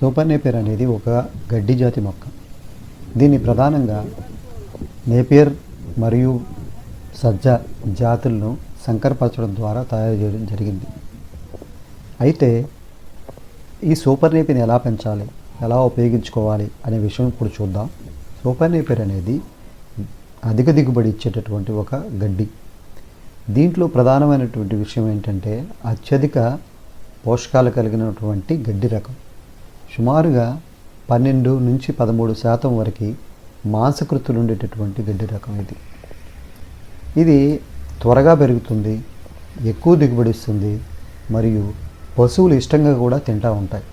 Super Napier అనేది ఒక గడ్డి జాతి మొక్క. దీన్ని ప్రధానంగా నేపియర్ మరియు సజ్జ జాతులను సంకరపరచడం ద్వారా తయారు చేయడం జరిగింది. అయితే ఈ సూపర్ నేపియర్ని ఎలా పెంచాలి, ఎలా ఉపయోగించుకోవాలి అనే విషయం ఇప్పుడు చూద్దాం. సూపర్ నేపియర్ అనేది అధిక దిగుబడి ఇచ్చేటటువంటి ఒక గడ్డి. దీంట్లో ప్రధానమైనటువంటి విషయం ఏంటంటే అత్యధిక పోషకాలు కలిగినటువంటి గడ్డి రకం. సుమారుగా 12 నుంచి 13% వరకు మాంసకృతులు ఉండేటటువంటి గడ్డి రకం ఇది. ఇది త్వరగా పెరుగుతుంది, ఎక్కువ దిగుబడి ఇస్తుంది మరియు పశువులు ఇష్టంగా కూడా తింటూ ఉంటాయి.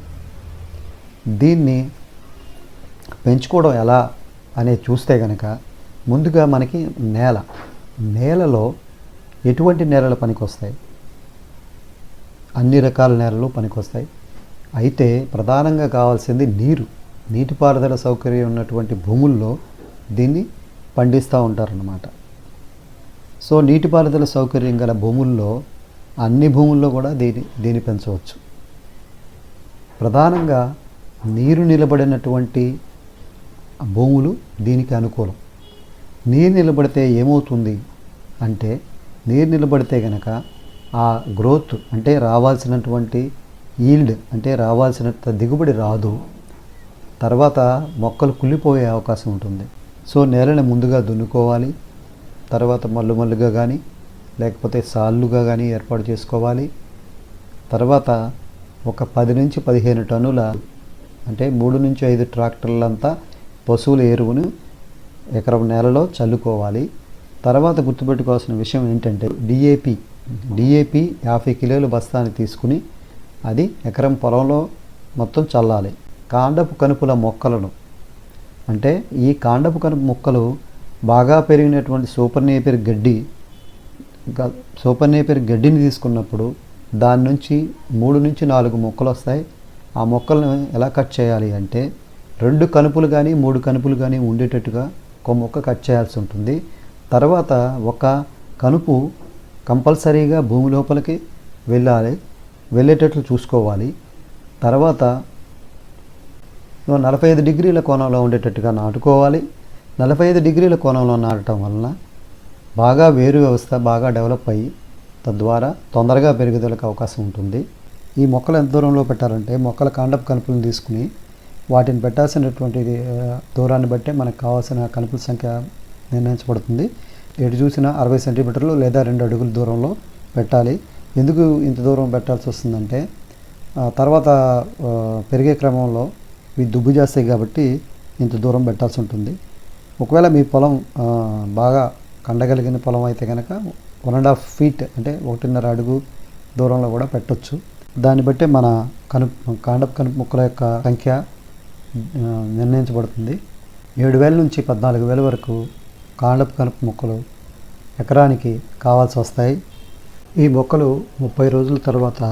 దీన్ని పెంచుకోవడం ఎలా అనేది చూస్తే కనుక ముందుగా మనకి నేలలో ఎటువంటి నేలలు పనికొస్తాయి? అన్ని రకాల నేలలు పనికొస్తాయి. అయితే ప్రధానంగా కావాల్సింది నీటిపారుదల సౌకర్యం ఉన్నటువంటి భూముల్లో దీన్ని పండిస్తూ ఉంటారన్నమాట. సో నీటిపారుదల సౌకర్యం గల భూముల్లో అన్ని భూముల్లో కూడా దీన్ని పెంచవచ్చు. ప్రధానంగా నీరు నిలబడినటువంటి భూములు దీనికి అనుకూలం. నీరు నిలబడితే ఏమవుతుంది అంటే, నీరు నిలబడితే కనుక ఆ గ్రోత్ అంటే రావాల్సినటువంటి ఈల్డ్ అంటే రావాల్సినంత దిగుబడి రాదు. తర్వాత మొక్కలు కుళ్ళిపోయే అవకాశం ఉంటుంది. సో నేలని ముందుగా దున్నుకోవాలి. తర్వాత మల్లుగా కానీ లేకపోతే సాళ్ళుగా కానీ ఏర్పాటు చేసుకోవాలి. తర్వాత ఒక 10 నుంచి 15 టన్నుల అంటే 3 నుంచి 5 ట్రాక్టర్లంతా పశువుల ఎరువును ఎకరం నేలలో చల్లుకోవాలి. తర్వాత గుర్తుపెట్టుకోవాల్సిన విషయం ఏంటంటే డిఏపి 50 కిలోల బస్తాన్ని తీసుకుని అది ఎకరం పొలంలో మొత్తం చల్లాలి. కాండపు కనుపుల మొక్కలను అంటే ఈ కాండపు కనుపు మొక్కలు బాగా పెరిగినటువంటి సూపర్ నేపియర్ గడ్డిని తీసుకున్నప్పుడు దాని నుంచి 3 నుంచి 4 మొక్కలు వస్తాయి. ఆ మొక్కలను ఎలా కట్ చేయాలి అంటే 2 కనుపులు కానీ 3 కనుపులు కానీ ఉండేటట్టుగా ఒక మొక్క కట్ చేయాల్సి ఉంటుంది. తర్వాత ఒక కనుపు కంపల్సరీగా భూమి లోపలికి వెళ్ళేటట్లు చూసుకోవాలి. తర్వాత 45 డిగ్రీల కోణంలో ఉండేటట్టుగా నాటుకోవాలి. 45 డిగ్రీల కోణంలో నాటడం వలన బాగా వేరు వ్యవస్థ బాగా డెవలప్ అయ్యి తద్వారా తొందరగా పెరుగుదలకు అవకాశం ఉంటుంది. ఈ మొక్కలు ఎంత దూరంలో పెట్టాలంటే మొక్కల కాండపు కనుపులను తీసుకుని వాటిని పెట్టాల్సినటువంటి దూరాన్ని బట్టే మనకు కావాల్సిన కనుపుల సంఖ్య నిర్ణయించబడుతుంది. ఎటు చూసినా 60 సెంటీమీటర్లు లేదా 2 అడుగుల దూరంలో పెట్టాలి. ఎందుకు ఇంత దూరం పెట్టాల్సి వస్తుందంటే తర్వాత పెరిగే క్రమంలో ఇవి దుబ్బు చేస్తాయి కాబట్టి ఇంత దూరం పెట్టాల్సి ఉంటుంది. ఒకవేళ మీ పొలం బాగా కండగలిగిన పొలం అయితే కనుక 1.5 ఫీట్ అంటే 1.5 అడుగు దూరంలో కూడా పెట్టవచ్చు. దాన్ని బట్టి మన కాండపు కనుపు మొక్కల యొక్క సంఖ్య నిర్ణయించబడుతుంది. 7,000 నుంచి 14,000 వరకు కాండపు కనుపు మొక్కలు ఎకరానికి కావాల్సి వస్తాయి. ఈ మొక్కలు 30 రోజుల తర్వాత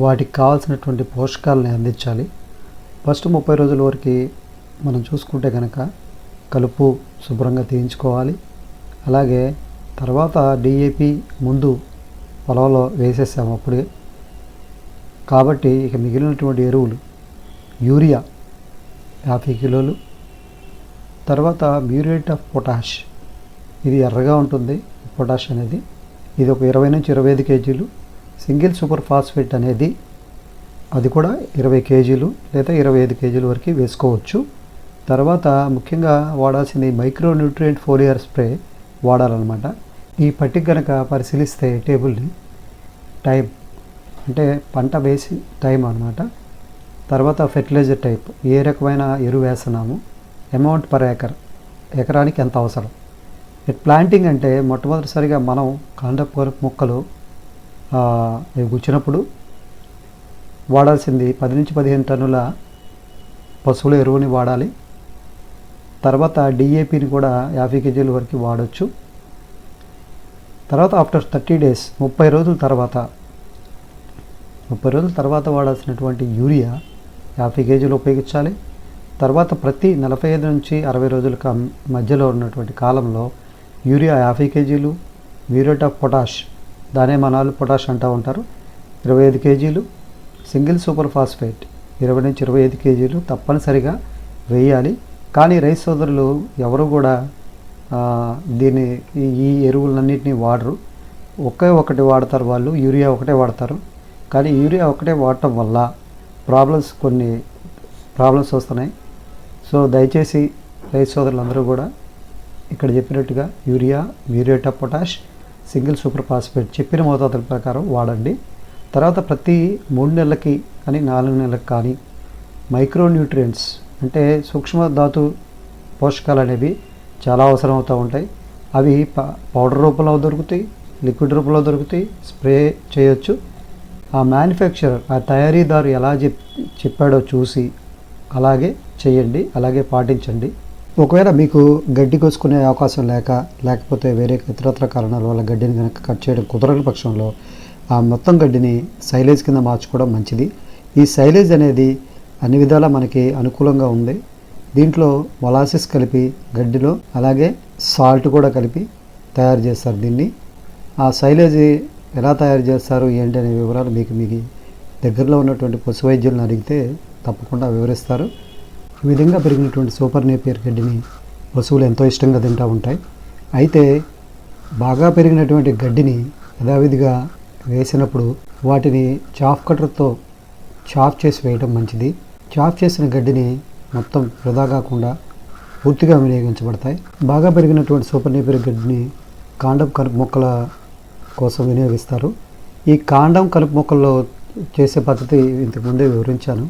వాటికి కావాల్సినటువంటి పోషకాలని అందించాలి. ఫస్ట్ 30 రోజుల వరకు మనం చూసుకుంటే కనుక కలుపు శుభ్రంగా తీయించుకోవాలి. అలాగే తర్వాత డిఏపి ముందు పొలంలో వేసేసాము అప్పుడే, కాబట్టి ఇక మిగిలినటువంటి ఎరువులు యూరియా 50 కిలోలు, తర్వాత మ్యూరేట్ ఆఫ్ పొటాష్, ఇది ఎర్రగా ఉంటుంది పొటాష్ అనేది, ఇది ఒక 20 నుంచి 25 కేజీలు. సింగిల్ సూపర్ ఫాస్ఫేట్ అనేది అది కూడా 20 కేజీలు లేదా 25 కేజీల వరకు వేసుకోవచ్చు. తర్వాత ముఖ్యంగా వాడాల్సింది మైక్రో న్యూట్రియంట్ ఫోలియర్ స్ప్రే వాడాలన్నమాట. ఈ పట్టిక కనుక పరిశీలిస్తే టేబుల్ని టైం అంటే పంట వేసి టైం అన్నమాట. తర్వాత ఫెర్టిలైజర్ టైప్, ఏ రకమైన ఎరువు వేస్తున్నాము, అమౌంట్ పర్ ఎకరానికి ఎంత అవసరం. ప్లాంటింగ్ అంటే మొట్టమొదటిసారిగా మనం కాండపు మొక్కలు గుచ్చినప్పుడు వాడాల్సింది 10 నుంచి 15 టన్నుల పశువుల ఎరువుని వాడాలి. తర్వాత డిఏపిని కూడా 50 కేజీల వరకు వాడవచ్చు. తర్వాత ఆఫ్టర్ 30 డేస్ 30 రోజుల తర్వాత వాడాల్సినటువంటి యూరియా 50 కేజీలు ఉపయోగించాలి. తర్వాత ప్రతి 45 నుంచి 60 రోజుల మధ్యలో ఉన్నటువంటి కాలంలో యూరియా 50 కేజీలు, మ్యూరేట్ ఆఫ్ పొటాష్, దానే మనాలు పొటాష్ అంటూ ఉంటారు, 25 కేజీలు, సింగిల్ సూపర్ ఫాస్ఫేట్ 20 నుంచి 25 కేజీలు తప్పనిసరిగా వేయాలి. కానీ రైతు సోదరులు ఎవరు కూడా దీన్ని ఈ ఎరువులన్నింటినీ వాడరు. ఒకటి వాడతారు వాళ్ళు, యూరియా ఒకటే వాడతారు. కానీ యూరియా ఒకటే వాడటం వల్ల కొన్ని ప్రాబ్లమ్స్ వస్తున్నాయి. సో దయచేసి రైతు సోదరులందరూ కూడా ఇక్కడ చెప్పినట్టుగా urea, muriate of potash, single super phosphate చెప్పిన మోతాదుల ప్రకారం వాడండి. తర్వాత ప్రతి 3 నెలలకి కానీ 4 నెలలకు కానీ మైక్రోన్యూట్రియంట్స్ అంటే సూక్ష్మ ధాతు పోషకాలు అనేవి చాలా అవసరం అవుతూ ఉంటాయి. అవి పౌడర్ రూపంలో దొరుకుతాయి, లిక్విడ్ రూపంలో దొరుకుతాయి, స్ప్రే చేయొచ్చు. ఆ మ్యానుఫ్యాక్చరర్, ఆ తయారీదారు ఎలా చెప్పాడో చూసి అలాగే చేయండి, అలాగే పాటించండి. ఒకవేళ మీకు గడ్డి కోసుకునే అవకాశం లేకపోతే వేరే ఇతరత్ర కారణాల వల్ల గడ్డిని కనుక కట్ చేయడం కుదరని పక్షంలో ఆ మొత్తం గడ్డిని సైలేజ్ కింద మార్చుకోవడం మంచిది. ఈ సైలేజ్ అనేది అన్ని విధాలా మనకి అనుకూలంగా ఉంది. దీంట్లో మొలాసిస్ కలిపి గడ్డిలో అలాగే సాల్ట్ కూడా కలిపి తయారు చేస్తారు దీన్ని. ఆ సైలేజ్ ఎలా తయారు చేస్తారు ఏంటి అనే వివరాలు మీకు దగ్గరలో ఉన్నటువంటి పశు వైద్యులను అడిగితే తప్పకుండా వివరిస్తారు. ఈ విధంగా పెరిగినటువంటి సూపర్ నేపియర్ గడ్డిని పశువులు ఎంతో ఇష్టంగా తింటూ ఉంటాయి. అయితే బాగా పెరిగినటువంటి గడ్డిని యథావిధిగా వేసినప్పుడు వాటిని చాఫ్ కట్టర్తో చాఫ్ చేసి వేయడం మంచిది. చాఫ్ చేసిన గడ్డిని మొత్తం వృధా కాకుండా పూర్తిగా వినియోగించబడతాయి. బాగా పెరిగినటువంటి సూపర్ నేపియర్ గడ్డిని కాండం కలుపు మొక్కల కోసం వినియోగిస్తారు. ఈ కాండం కలుపు మొక్కల్లో చేసే పద్ధతి ఇంతకుముందే వివరించాను.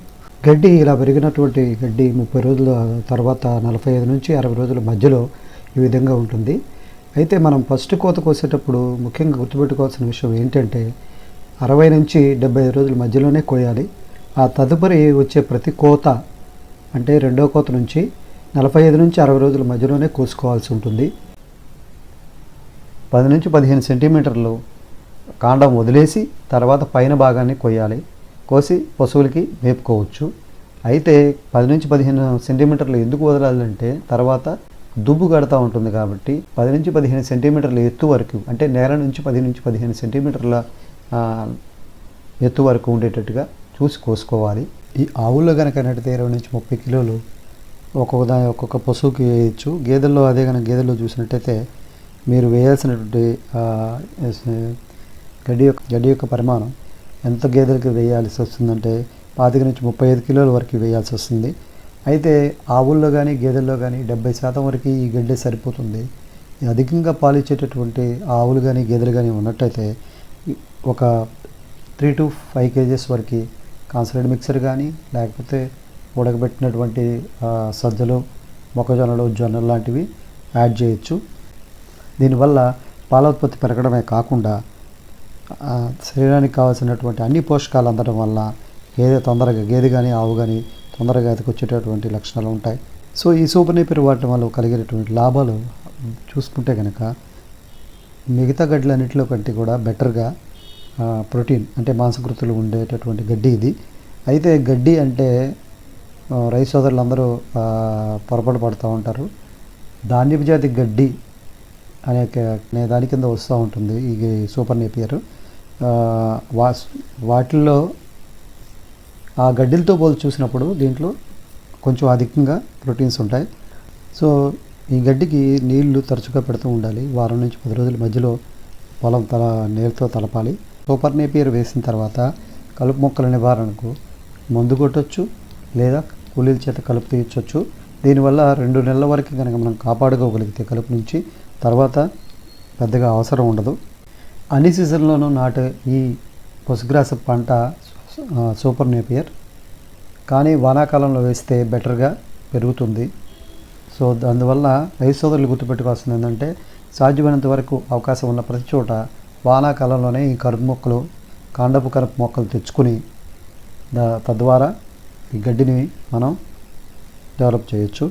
గడ్డి ఇలా పెరిగినటువంటి గడ్డి 30 రోజుల తర్వాత 45 నుంచి 60 రోజుల మధ్యలో ఈ విధంగా ఉంటుంది. అయితే మనం ఫస్ట్ కోత కోసేటప్పుడు ముఖ్యంగా గుర్తుపెట్టుకోవాల్సిన విషయం ఏంటంటే 60 నుంచి 75 రోజుల మధ్యలోనే కోయాలి. ఆ తదుపరి వచ్చే ప్రతి కోత అంటే రెండో కోత నుంచి 45 నుంచి 60 రోజుల మధ్యలోనే కోసుకోవాల్సి ఉంటుంది. 10 నుంచి 15 సెంటీమీటర్లు కాండం వదిలేసి తర్వాత పైన భాగాన్ని కొయ్యాలి. కోసి పశువులకి మేపుకోవచ్చు. అయితే 10 నుంచి 15 సెంటీమీటర్లు ఎందుకు వదలాలంటే తర్వాత దుబ్బు కడతా ఉంటుంది కాబట్టి 10 నుంచి 15 సెంటీమీటర్ల ఎత్తు వరకు అంటే నేల నుంచి 10 నుంచి 15 సెంటీమీటర్ల ఎత్తు వరకు ఉండేటట్టుగా చూసి కోసుకోవాలి. ఈ ఆవుల్లో కనుక నడితే 20 నుంచి 30 కిలోలు ఒక్కొక్క పశువుకి వేయచ్చు. గేదెల్లో గేదెల్లో చూసినట్టయితే మీరు వేయాల్సినటువంటి గడ్డి యొక్క పరిమాణం ఎంత గేదెలకి వేయాల్సి వస్తుందంటే 25 నుంచి 35 కిలోల వరకు వేయాల్సి వస్తుంది. అయితే ఆవుల్లో కానీ గేదెల్లో కానీ 70% వరకు ఈ గడ్డి సరిపోతుంది. అధికంగా పాలిచ్చేటటువంటి ఆవులు కానీ గేదెలు కానీ ఉన్నట్టయితే ఒక 3 to 5 kgs వరకు కాన్సన్ట్రేట్ మిక్సర్ కానీ లేకపోతే ఉడకబెట్టినటువంటి సజ్జలు, మొక్కజొన్నలు, జొన్నలు లాంటివి యాడ్ చేయొచ్చు. దీనివల్ల పాల ఉత్పత్తి పెరగడమే కాకుండా శరీరానికి కావాల్సినటువంటి అన్ని పోషకాలు అందడం వల్ల గేదె కానీ ఆవు కానీ తొందరగా ఎదకొచ్చేటటువంటి లక్షణాలు ఉంటాయి. సో ఈ సూపర్ నేపియర్ వాడటం వల్ల కలిగేటటువంటి లాభాలు చూసుకుంటే కనుక మిగతా గడ్డలన్నింటిలో కంటే కూడా బెటర్గా ప్రోటీన్ అంటే మాంసకృతులు ఉండేటటువంటి గడ్డి ఇది. అయితే గడ్డి అంటే రైతు సోదరులందరూ పొరపాటు పడుతూ ఉంటారు. ధాన్యపు జాతి గడ్డి అనే దాని కింద వస్తూ ఉంటుంది ఈ సూపర్ నేపియర్. వాటిల్లో ఆ గడ్డిలతో పోల్చి చూసినప్పుడు దీంట్లో కొంచెం అధికంగా ప్రోటీన్స్ ఉంటాయి. సో ఈ గడ్డికి నీళ్లు తరచుగా పెడుతూ ఉండాలి. వారం నుంచి 10 రోజుల మధ్యలో పొలం నీళ్ళతో తలపాలి. సూపర్ నేపియర్ వేసిన తర్వాత కలుపు మొక్కల నివారణకు మందు కొట్టచ్చు లేదా కూలీల చేత కలుపు తీయచ్చు. దీనివల్ల 2 నెలల వరకు కనుక మనం కాపాడుకోగలిగితే కలుపు నుంచి తర్వాత పెద్దగా అవసరం ఉండదు. అన్ని సీజన్లోనూ నాటే ఈ పశుగ్రాస పంట సూపర్ నేపియర్, కానీ వానాకాలంలో వేస్తే బెటర్గా పెరుగుతుంది. సో అందువల్ల రైతు సోదరులు గుర్తుపెట్టుకోవాల్సింది ఏంటంటే సాధ్యమైనంత వరకు అవకాశం ఉన్న ప్రతి చోట వానాకాలంలోనే ఈ కాండపు కలుపు మొక్కలు తెచ్చుకుని తద్వారా ఈ గడ్డిని మనం డెవలప్ చేయొచ్చు.